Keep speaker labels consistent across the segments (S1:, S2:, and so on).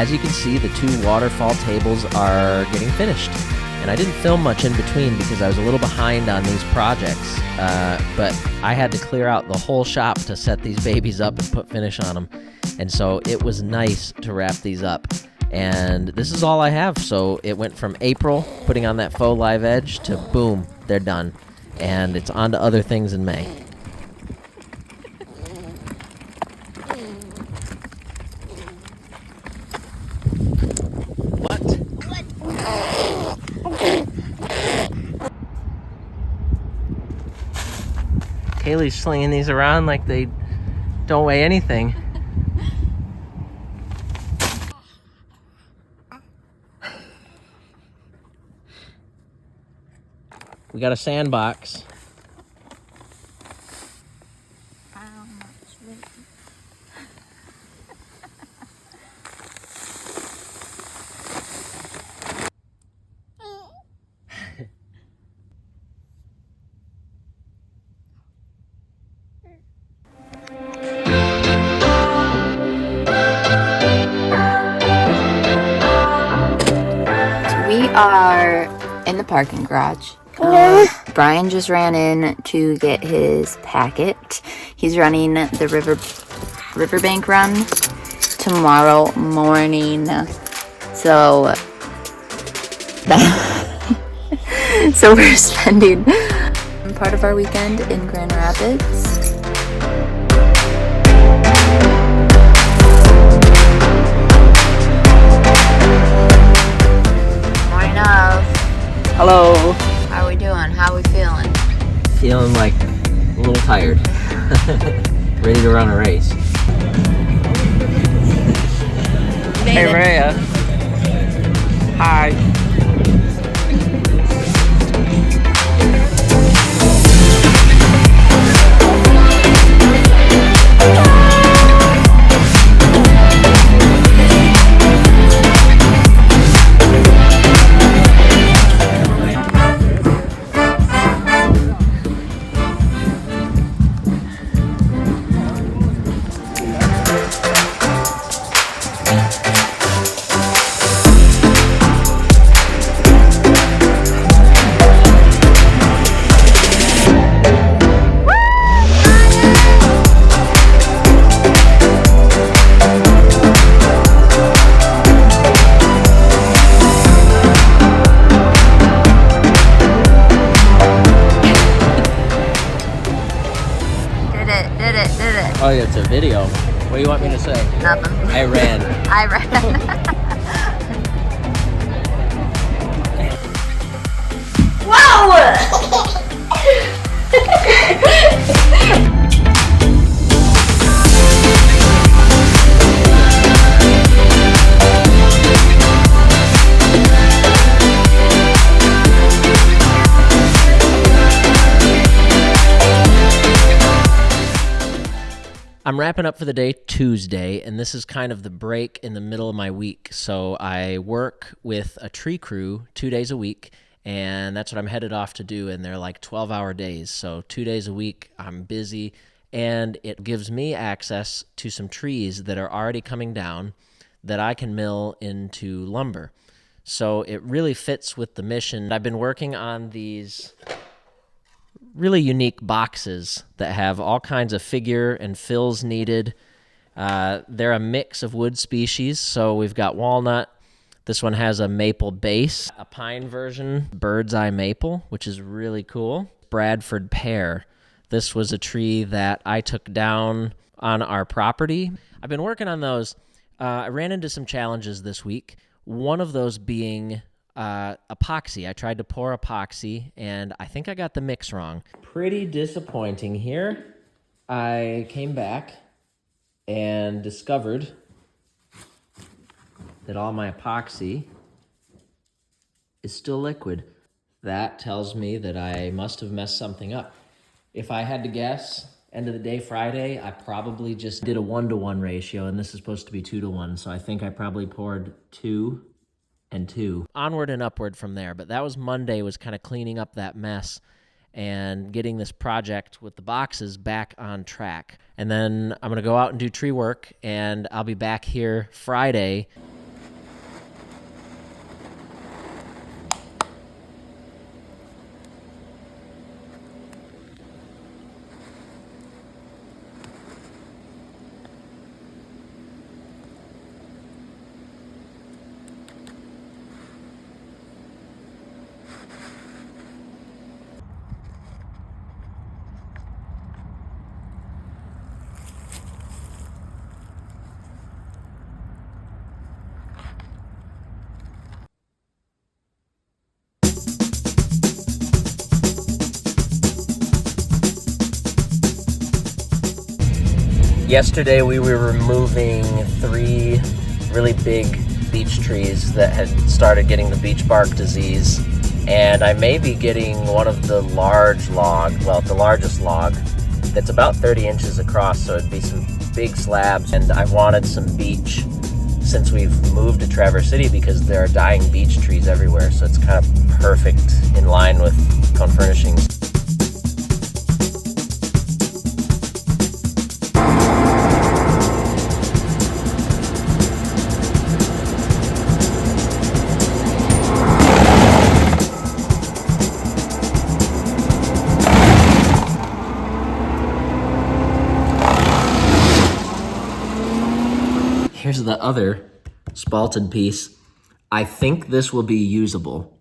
S1: as you can see, the 2 waterfall tables are getting finished. And I didn't film much in between because I was a little behind on these projects, but I had to clear out the whole shop to set these babies up and put finish on them. And so it was nice to wrap these up. And this is all I have. So it went from April, putting on that faux live edge, to boom, they're done. And it's on to other things in May. Kaylee's slinging these around like they don't weigh anything. We got a sandbox.
S2: We are in the parking garage. Brian just ran in to get his packet. He's running the riverbank run tomorrow morning. So we're spending part of our weekend in Grand Rapids.
S1: Hello.
S2: How are we doing? How are we feeling?
S1: Feeling like a little tired. Ready to run a race. Hey, Rhea. Hi. Oh, yeah, it's a video. What do you want me to say?
S2: Nothing.
S1: I ran. I'm wrapping up for the day Tuesday, and this is kind of the break in the middle of my week. So I work with a tree crew 2 days a week, and that's what I'm headed off to do, and they're like 12-hour days. So 2 days a week, I'm busy, and it gives me access to some trees that are already coming down that I can mill into lumber. So it really fits with the mission. I've been working on these really unique boxes that have all kinds of figure and fills needed. They're a mix of wood species, so we've got walnut. This one has a maple base, a pine version, bird's eye maple, which is really cool. Bradford pear. This was a tree that I took down on our property. I've been working on those. I ran into some challenges this week, one of those being epoxy. I tried to pour epoxy, and I think I got the mix wrong. Pretty disappointing here. I came back and discovered that all my epoxy is still liquid. That tells me that I must have messed something up. If I had to guess, end of the day Friday, I probably just did a 1-to-1 ratio, and this is supposed to be 2-to-1, so I think I probably poured 2 and 2. Onward and upward from there, but that was Monday, was kind of cleaning up that mess and getting this project with the boxes back on track. And then I'm going to go out and do tree work, and I'll be back here Friday Yesterday we were removing 3 really big beech trees that had started getting the beech bark disease, and I may be getting one of the largest log that's about 30 inches across, so it'd be some big slabs. And I wanted some beech since we've moved to Traverse City because there are dying beech trees everywhere, so it's kind of perfect in line with Cone Furnishings. Here's the other spalted piece. I think this will be usable.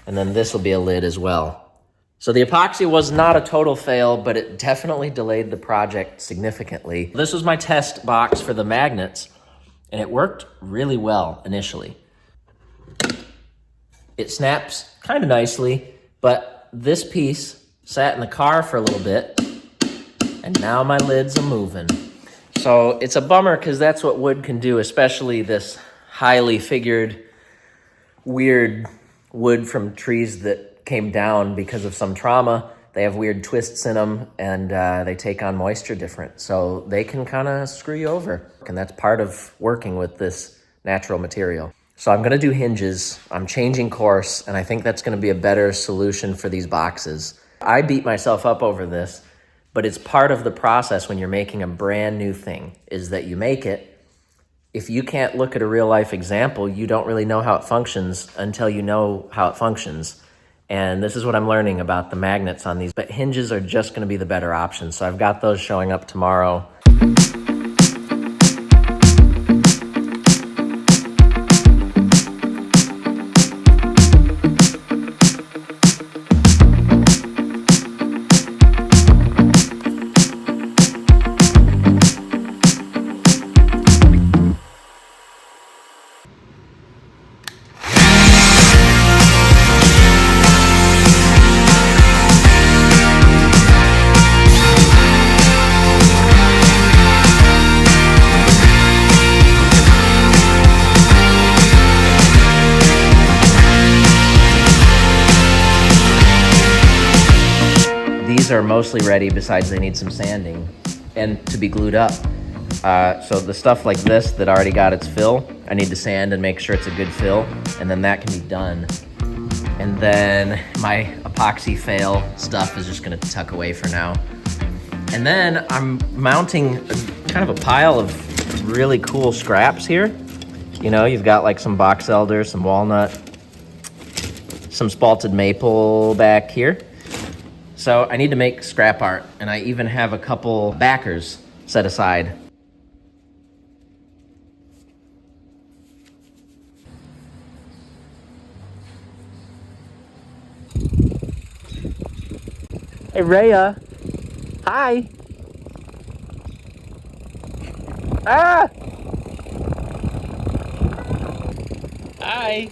S1: And then this will be a lid as well. So the epoxy was not a total fail, but it definitely delayed the project significantly. This was my test box for the magnets, and it worked really well initially. It snaps kind of nicely, but this piece sat in the car for a little bit, and now my lids are moving. So it's a bummer because that's what wood can do, especially this highly figured, weird wood from trees that came down because of some trauma. They have weird twists in them, and they take on moisture different. So they can kind of screw you over. And that's part of working with this natural material. So I'm gonna do hinges. I'm changing course, and I think that's gonna be a better solution for these boxes. I beat myself up over this, but it's part of the process when you're making a brand new thing, is that you make it. If you can't look at a real life example, you don't really know how it functions until you know how it functions. And this is what I'm learning about the magnets on these, but hinges are just gonna be the better option. So I've got those showing up tomorrow. These are mostly ready, besides they need some sanding and to be glued up. So the stuff like this that already got its fill, I need to sand and make sure it's a good fill, and then that can be done. And then my epoxy fail stuff is just gonna tuck away for now. And then I'm mounting kind of a pile of really cool scraps here. You know, you've got like some box elder, some walnut, some spalted maple back here. So I need to make scrap art, and I even have a couple backers set aside. Hey, Rhea. Hi. Ah! Hi.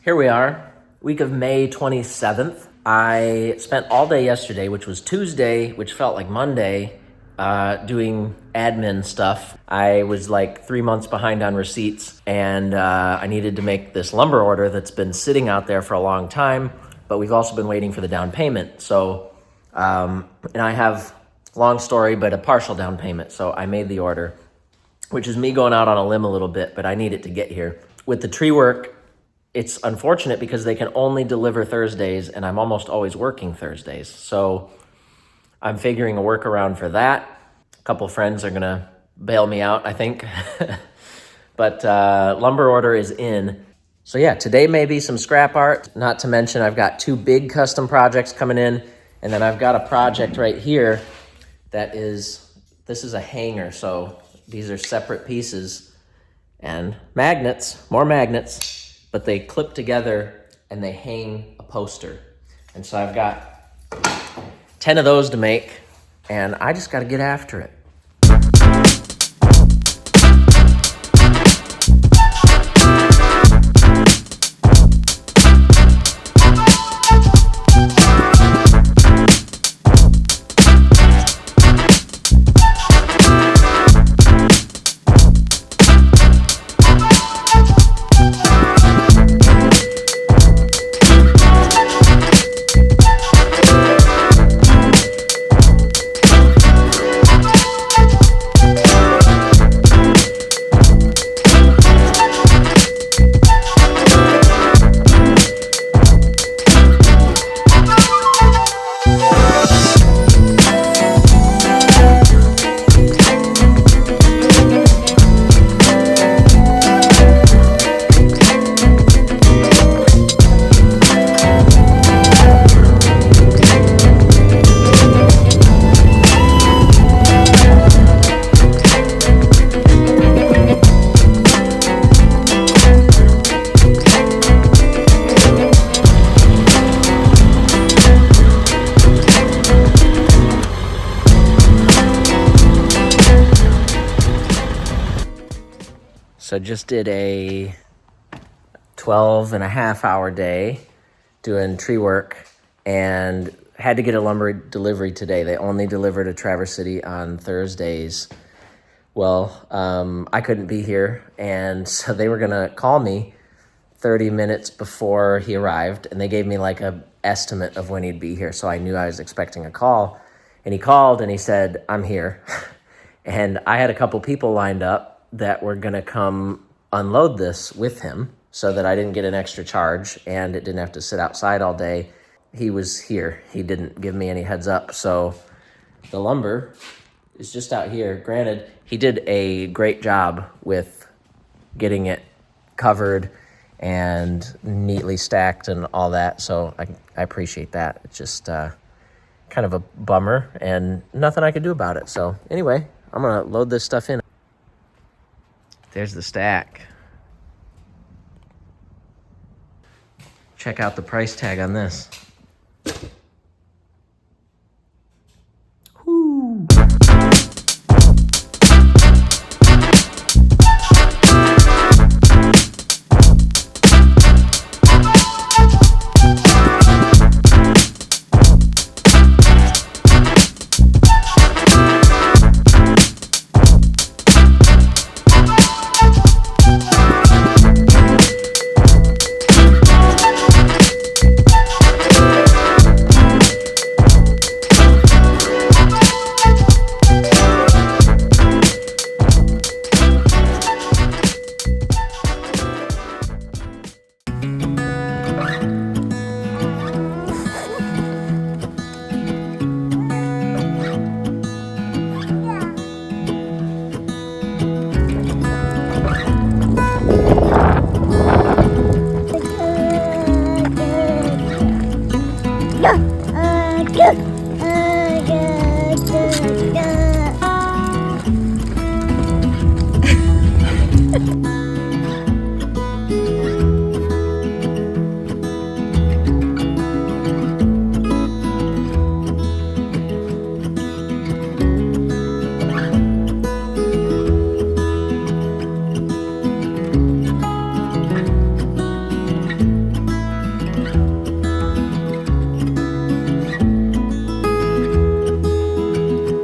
S1: Here we are, week of May 27th. I spent all day yesterday, which was Tuesday, which felt like Monday, doing admin stuff. I was like 3 months behind on receipts, and I needed to make this lumber order that's been sitting out there for a long time, but we've also been waiting for the down payment. So, and I have, long story, but a partial down payment. So I made the order, which is me going out on a limb a little bit, but I need it to get here. With the tree work, it's unfortunate because they can only deliver Thursdays, and I'm almost always working Thursdays. So I'm figuring a workaround for that. A couple friends are gonna bail me out, I think. But lumber order is in. So yeah, today may be some scrap art, not to mention I've got 2 big custom projects coming in, and then I've got a project right here that is, this is a hanger, so these are separate pieces, and magnets, more magnets, but they clip together and they hang a poster. And so I've got 10 of those to make, and I just got to get after it. So just did a 12-and-a-half-hour day doing tree work and had to get a lumber delivery today. They only deliver to Traverse City on Thursdays. Well, I couldn't be here, and so they were gonna call me 30 minutes before he arrived, and they gave me like a estimate of when he'd be here, so I knew I was expecting a call. And he called and he said, "I'm here." And I had a couple people lined up that were gonna come unload this with him so that I didn't get an extra charge and it didn't have to sit outside all day. He was here. He didn't give me any heads up. So the lumber is just out here. Granted, he did a great job with getting it covered and neatly stacked and all that. So I appreciate that. It's just kind of a bummer and nothing I could do about it. So anyway, I'm gonna load this stuff in. There's the stack. Check out the price tag on this.